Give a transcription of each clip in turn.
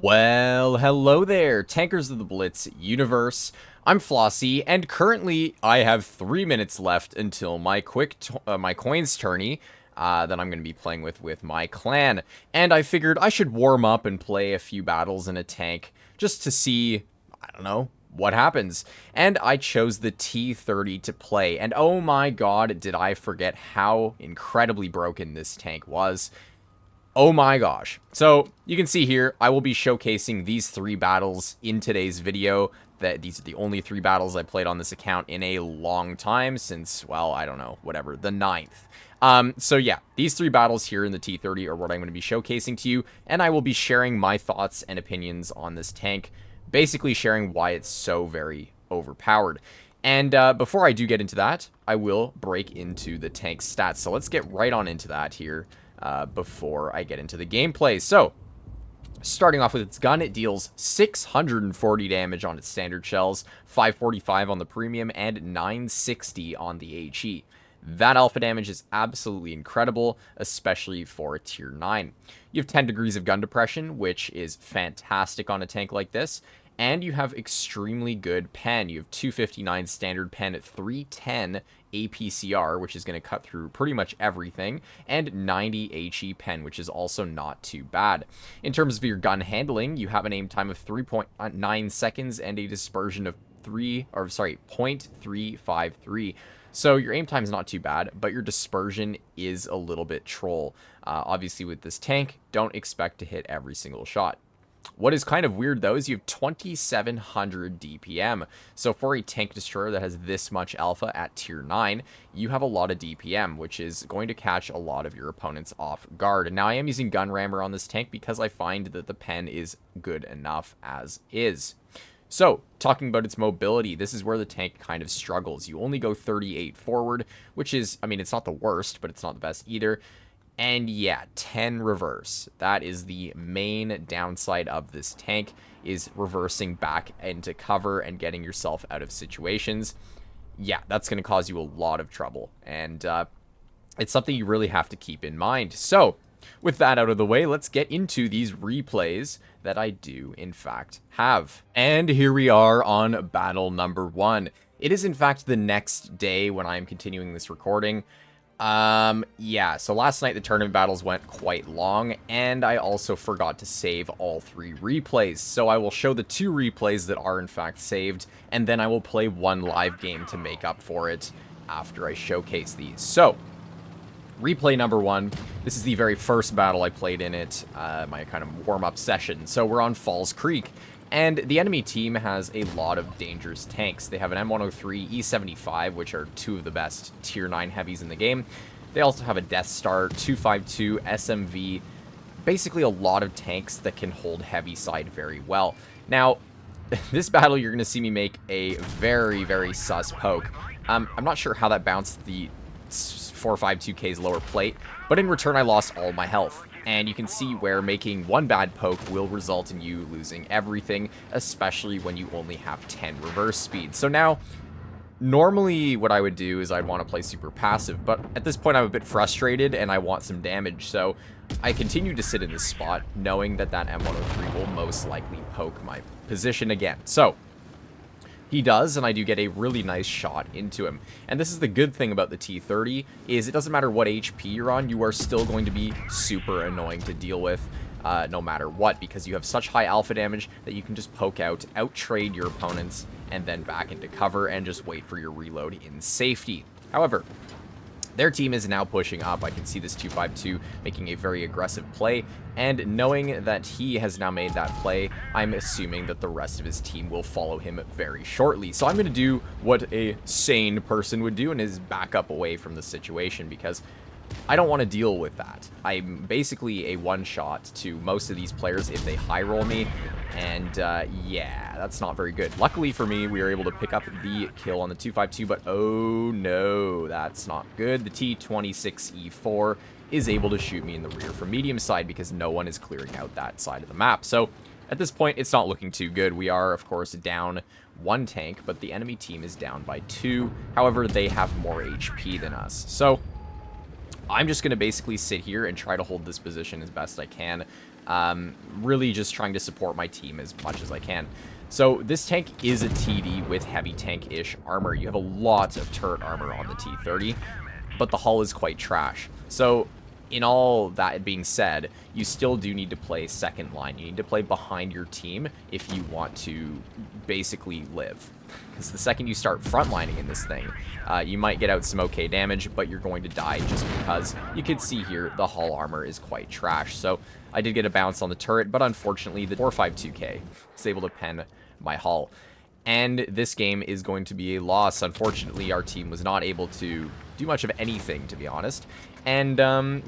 Well, hello there, Tankers of the Blitz universe. I'm Flossie, and currently I have 3 minutes left until my my coins tourney that I'm going to be playing with my clan. And I figured I should warm up and play a few battles in a tank just to see, I don't know, what happens. And I chose the T-30 to play, and oh my god, did I forget how incredibly broken this tank was. Oh my gosh. So you can see here, I will be showcasing these 3 battles in today's video. These are the only 3 battles I played on this account in a long time since, well, I don't know, whatever, the 9th. So yeah, these 3 battles here in the T-30 are what I'm going to be showcasing to you, and I will be sharing my thoughts and opinions on this tank, basically sharing why it's so very overpowered. And before I do get into that, I will break into the tank stats. So let's get right on into that here. Before I get into the gameplay. So, starting off with its gun, it deals 640 damage on its standard shells, 545 on the premium, and 960 on the HE. That alpha damage is absolutely incredible, especially for a tier 9. You have 10 degrees of gun depression, which is fantastic on a tank like this. And you have extremely good pen. You have 259 standard pen at 310 APCR, which is going to cut through pretty much everything, and 90 HE pen, which is also not too bad. In terms of your gun handling, you have an aim time of 3.9 seconds and a dispersion of 0.353. So your aim time is not too bad, but your dispersion is a little bit troll. Obviously with this tank, don't expect to hit every single shot. What is kind of weird, though, is you have 2,700 DPM. So for a tank destroyer that has this much alpha at tier 9, you have a lot of DPM, which is going to catch a lot of your opponents off guard. Now, I am using gun rammer on this tank because I find that the pen is good enough as is. So, talking about its mobility, this is where the tank kind of struggles. You only go 38 forward, which is, I mean, it's not the worst, but it's not the best either. And yeah, 10 reverse. That is the main downside of this tank, is reversing back into cover and getting yourself out of situations. Yeah, that's going to cause you a lot of trouble. And it's something you really have to keep in mind. So, with that out of the way, let's get into these replays that I do, in fact, have. And here we are on battle number 1. It is, in fact, the next day when I'm continuing this recording. Yeah, so last night the tournament battles went quite long, and I also forgot to save all 3 replays, so I will show the 2 replays that are in fact saved, and then I will play 1 live game to make up for it after I showcase these. So, replay number 1, this is the very first battle I played in it, my kind of warm-up session. So we're on Falls Creek. And the enemy team has a lot of dangerous tanks. They have an M103, E75, which are 2 of the best tier 9 heavies in the game. They also have a Death Star, 252, SMV, basically a lot of tanks that can hold heavy side very well. Now, this battle you're going to see me make a very, very sus poke. I'm not sure how that bounced the 452K's lower plate, but in return I lost all my health. And you can see where making 1 bad poke will result in you losing everything, especially when you only have 10 reverse speed. So now, normally what I would do is I'd want to play super passive, but at this point I'm a bit frustrated and I want some damage, so I continue to sit in this spot, knowing that that M103 will most likely poke my position again. So, he does, and I do get a really nice shot into him. And this is the good thing about the T-30, is it doesn't matter what HP you're on, you are still going to be super annoying to deal with, no matter what, because you have such high alpha damage that you can just poke out, out-trade your opponents, and then back into cover and just wait for your reload in safety. However, their team is now pushing up. I can see this 252 making a very aggressive play, and knowing that he has now made that play, I'm assuming that the rest of his team will follow him very shortly. So I'm going to do what a sane person would do and is back up away from the situation, because I don't want to deal with that. I'm basically a one-shot to most of these players if they high roll me, and yeah, that's not very good. Luckily for me, we were able to pick up the kill on the 252, but oh no, that's not good. The T-26E4 is able to shoot me in the rear from medium side because no one is clearing out that side of the map. So at this point, it's not looking too good. We are, of course, down 1 tank, but the enemy team is down by 2. However, they have more HP than us. So I'm just going to basically sit here and try to hold this position as best I can Really just trying to support my team as much as I can. So this tank is a TD with heavy tank-ish armor. You have a lot of turret armor on the T-30, but the hull is quite trash. So in all that being said, you still do need to play second line. You need to play behind your team if you want to basically live. Because the second you start frontlining in this thing, you might get out some okay damage, but you're going to die just because you can see here the hull armor is quite trash. So I did get a bounce on the turret, but unfortunately the 452K was able to pen my hull. And this game is going to be a loss. Unfortunately, our team was not able to do much of anything, to be honest. And,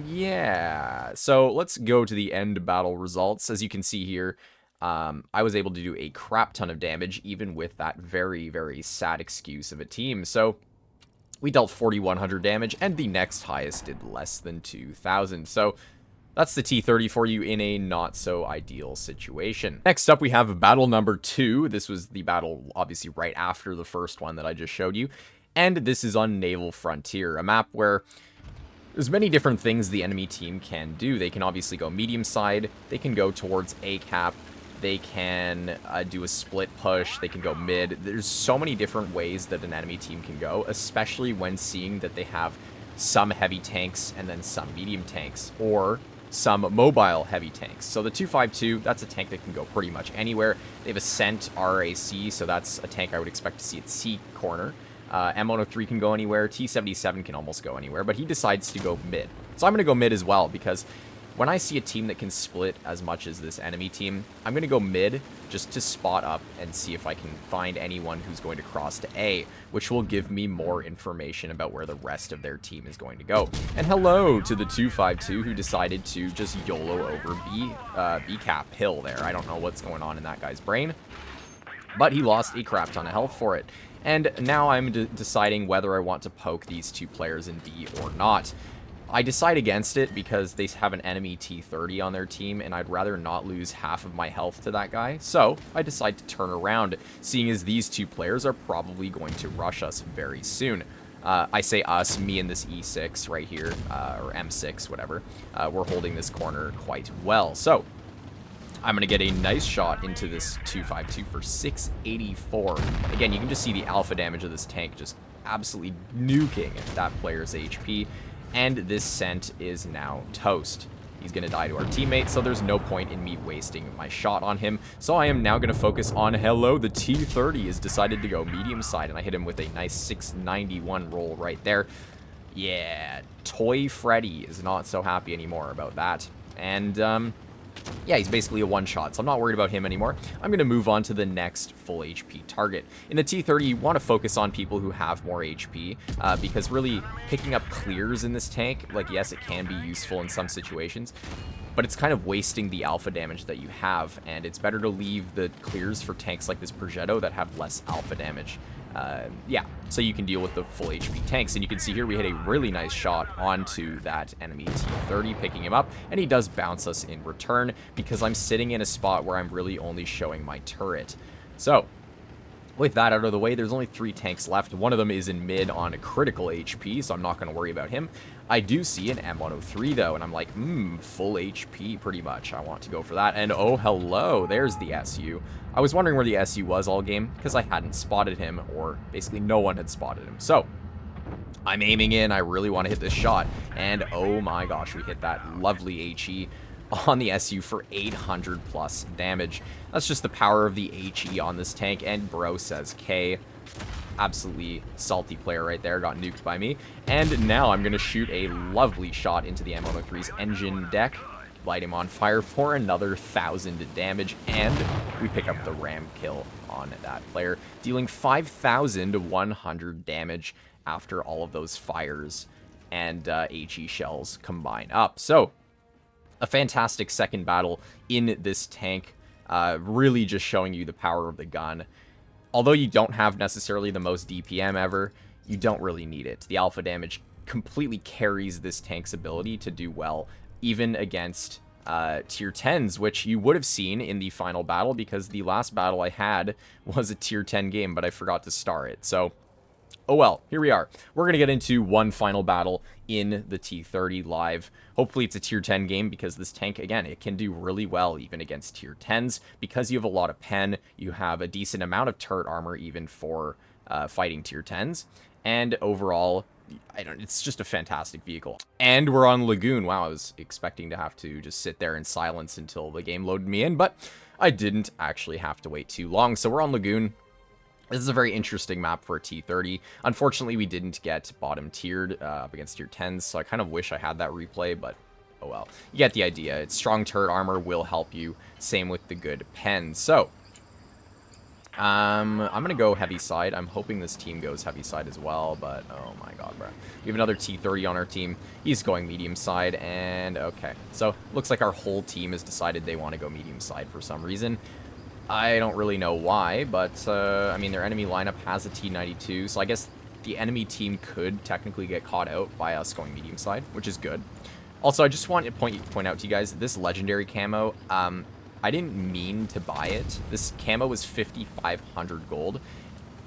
yeah. So let's go to the end battle results. As you can see here, I was able to do a crap ton of damage, even with that very, very sad excuse of a team. So we dealt 4,100 damage, and the next highest did less than 2,000. So that's the T-30 for you in a not-so-ideal situation. Next up, we have battle number 2. This was the battle, obviously, right after the first one that I just showed you. And this is on Naval Frontier, a map where there's many different things the enemy team can do. They can obviously go medium side. They can go towards A-cap. They can do a split push. They can go mid. There's so many different ways that an enemy team can go, especially when seeing that they have some heavy tanks and then some medium tanks, or some mobile heavy tanks. So the 252, that's a tank that can go pretty much anywhere. They have Ascent RAC, so that's a tank I would expect to see at C corner. M103 can go anywhere. T77 can almost go anywhere, but he decides to go mid. So I'm going to go mid as well, because when I see a team that can split as much as this enemy team, I'm going to go mid just to spot up and see if I can find anyone who's going to cross to A, which will give me more information about where the rest of their team is going to go. And hello to the 252 who decided to just YOLO over B-cap hill there. I don't know what's going on in that guy's brain, but he lost a crap ton of health for it. And now I'm deciding whether I want to poke these two players in B or not. I decide against it because they have an enemy T-30 on their team, and I'd rather not lose half of my health to that guy. So I decide to turn around, seeing as these two players are probably going to rush us very soon. I say us, me and this E6 right here, or M6, whatever. We're holding this corner quite well. So I'm going to get a nice shot into this 252 for 684. Again, you can just see the alpha damage of this tank just absolutely nuking that player's HP. And this scent is now toast. He's going to die to our teammate, so there's no point in me wasting my shot on him. So I am now going to focus on, hello, the T-30 has decided to go medium side, and I hit him with a nice 691 roll right there. Yeah, Toy Freddy is not so happy anymore about that. And, yeah, he's basically a one-shot, so I'm not worried about him anymore. I'm going to move on to the next full HP target. In the T-30, you want to focus on people who have more HP, because really picking up clears in this tank, like, yes, it can be useful in some situations, but it's kind of wasting the alpha damage that you have, and it's better to leave the clears for tanks like this Progetto that have less alpha damage. Yeah, so you can deal with the full HP tanks, and you can see here we hit a really nice shot onto that enemy T-30, picking him up, and he does bounce us in return because I'm sitting in a spot where I'm really only showing my turret. So with that out of the way, there's only 3 tanks left. One of them is in mid on a critical HP, so I'm not going to worry about him. I do see an M103 though, and I'm like, full HP pretty much. I want to go for that. And oh, hello, there's the SU. I was wondering where the SU was all game because I hadn't spotted him, or basically no one had spotted him. So I'm aiming in. I really want to hit this shot. And oh my gosh, we hit that lovely HE on the SU for 800 plus damage. That's just the power of the HE on this tank. And bro says K. Absolutely salty player right there, got nuked by me. And now I'm going to shoot a lovely shot into the M103's engine deck, light him on fire for another 1,000 damage, and we pick up the ram kill on that player, dealing 5,100 damage after all of those fires and HE shells combine up. So a fantastic second battle in this tank, really just showing you the power of the gun. Although you don't have necessarily the most DPM ever, you don't really need it. The alpha damage completely carries this tank's ability to do well, even against tier 10s, which you would have seen in the final battle, because the last battle I had was a tier 10 game, but I forgot to star it. So oh well, here we are. We're going to get into one final battle in the T30 live. Hopefully it's a tier 10 game because this tank, again, it can do really well even against tier 10s. Because you have a lot of pen, you have a decent amount of turret armor even for fighting tier 10s. And overall, it's just a fantastic vehicle. And we're on Lagoon. Wow, I was expecting to have to just sit there in silence until the game loaded me in, but I didn't actually have to wait too long. So we're on Lagoon. This is a very interesting map for a T30. Unfortunately, we didn't get bottom tiered up against tier 10s, so I kind of wish I had that replay, but oh well. You get the idea. It's strong turret armor will help you. Same with the good pen. So, I'm going to go heavy side. I'm hoping this team goes heavy side as well, but oh my god, bro. We have another T30 on our team. He's going medium side, and okay. So, looks like our whole team has decided they want to go medium side for some reason. I don't really know why, but, I mean, their enemy lineup has a T92, so I guess the enemy team could technically get caught out by us going medium side, which is good. Also, I just want to point out to you guys, this legendary camo, I didn't mean to buy it. This camo was 5,500 gold,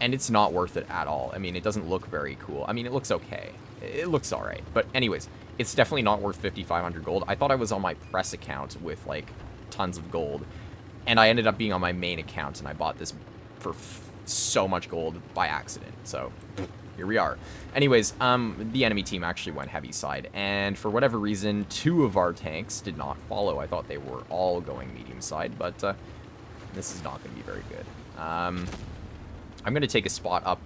and it's not worth it at all. I mean, it doesn't look very cool. I mean, it looks okay. It looks alright, but anyways, it's definitely not worth 5,500 gold. I thought I was on my press account with, like, tons of gold. And I ended up being on my main account, and I bought this for so much gold by accident. So, here we are. Anyways, the enemy team actually went heavy side, and for whatever reason, 2 of our tanks did not follow. I thought they were all going medium side, but this is not going to be very good. I'm going to take a spot up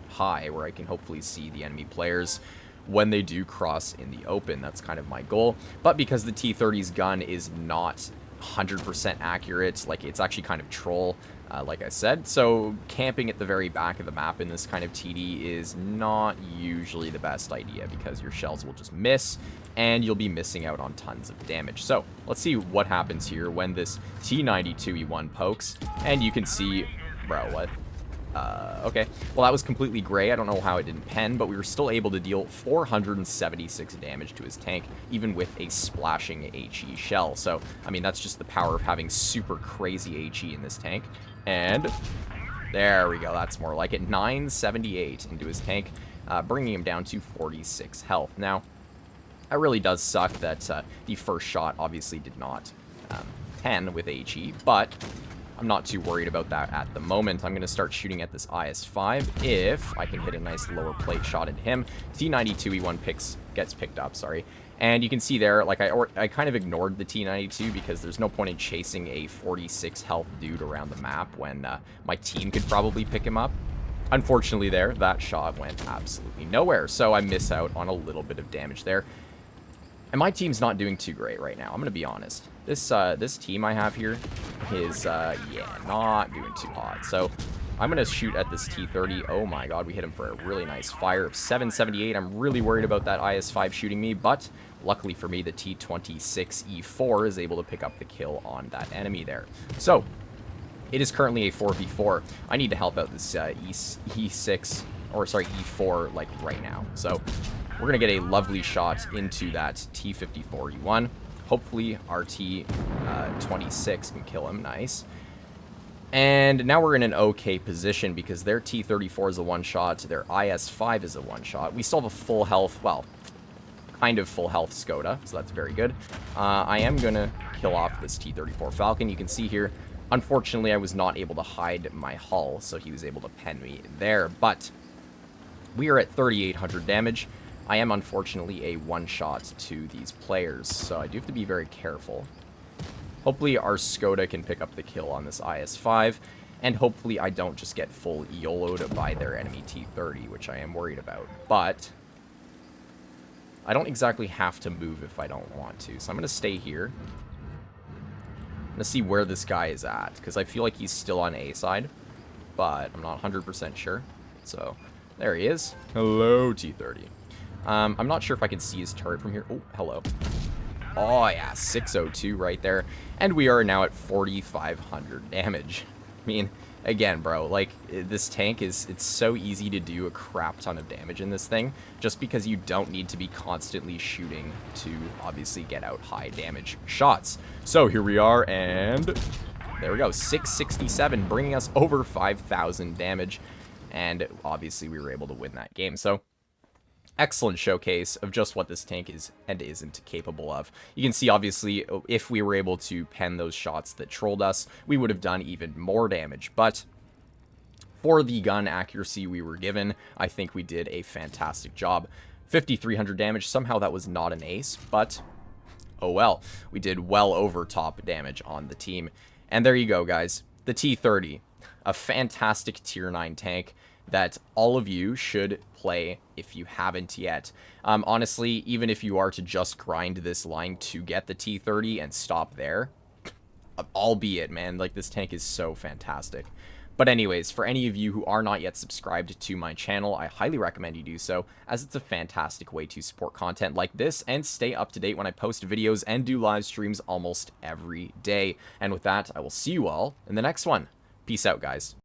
high where I can hopefully see the enemy players when they do cross in the open. That's kind of my goal. But because the T30's gun is not 100% accurate, like, it's actually kind of troll, like I said, so camping at the very back of the map in this kind of TD is not usually the best idea because your shells will just miss and you'll be missing out on tons of damage. So let's see what happens here when this T92E1 pokes, and you can see, bro, what? Okay. Well, that was completely gray. I don't know how it didn't pen, but we were still able to deal 476 damage to his tank, even with a splashing HE shell. So, I mean, that's just the power of having super crazy HE in this tank. And there we go. That's more like it. 978 into his tank, bringing him down to 46 health. Now, that really does suck that the first shot obviously did not pen with HE, but I'm not too worried about that at the moment. I'm going to start shooting at this IS-5 if I can hit a nice lower plate shot at him. T92E1 gets picked up, sorry. And you can see there, like, I kind of ignored the T92 because there's no point in chasing a 46 health dude around the map when my team could probably pick him up. Unfortunately there, that shot went absolutely nowhere, so I miss out on a little bit of damage there. And my team's not doing too great right now, I'm going to be honest. This team I have here is, yeah, not doing too hot. So I'm going to shoot at this T30. Oh my god, we hit him for a really nice fire of 778. I'm really worried about that IS-5 shooting me, but luckily for me, the T26E4 is able to pick up the kill on that enemy there. So it is currently a 4v4. I need to help out this E6, or sorry, E4, like, right now. So we're going to get a lovely shot into that T54E1. Hopefully our T26 can kill him. Nice. And now we're in an okay position because their T34 is a one-shot, their IS-5 is a one-shot. We still have a full health, well, kind of full health Skoda, so that's very good. I am going to kill off this T34 Falcon. You can see here, unfortunately, I was not able to hide my hull, so he was able to pen me there. But we are at 3,800 damage. I am unfortunately a one-shot to these players, so I do have to be very careful. Hopefully our Skoda can pick up the kill on this IS-5, and hopefully I don't just get full YOLO'd by their enemy T30, which I am worried about. But I don't exactly have to move if I don't want to, so I'm going to stay here. I'm going to see where this guy is at, because I feel like he's still on A side, but I'm not 100% sure. So there he is. Hello, T30. I'm not sure if I can see his turret from here. Oh, hello. Oh, yeah, 602 right there. And we are now at 4,500 damage. I mean, again, bro, like, this tank it's so easy to do a crap ton of damage in this thing, just because you don't need to be constantly shooting to obviously get out high damage shots. So here we are, and there we go, 667, bringing us over 5,000 damage. and obviously we were able to win that game. So excellent showcase of just what this tank is and isn't capable of. You can see, obviously, if we were able to pen those shots that trolled us, we would have done even more damage. But for the gun accuracy we were given, I think we did a fantastic job. 5,300 damage, somehow that was not an ace, but oh well. We did well over top damage on the team. And there you go, guys. The T-30, a fantastic tier 9 tank that all of you should play if you haven't yet. Honestly, even if you are to just grind this line to get the T-30 and stop there, albeit, man, like, this tank is so fantastic. But anyways, for any of you who are not yet subscribed to my channel, I highly recommend you do so, as it's a fantastic way to support content like this and stay up to date when I post videos and do live streams almost every day. And with that, I will see you all in the next one. Peace out, guys.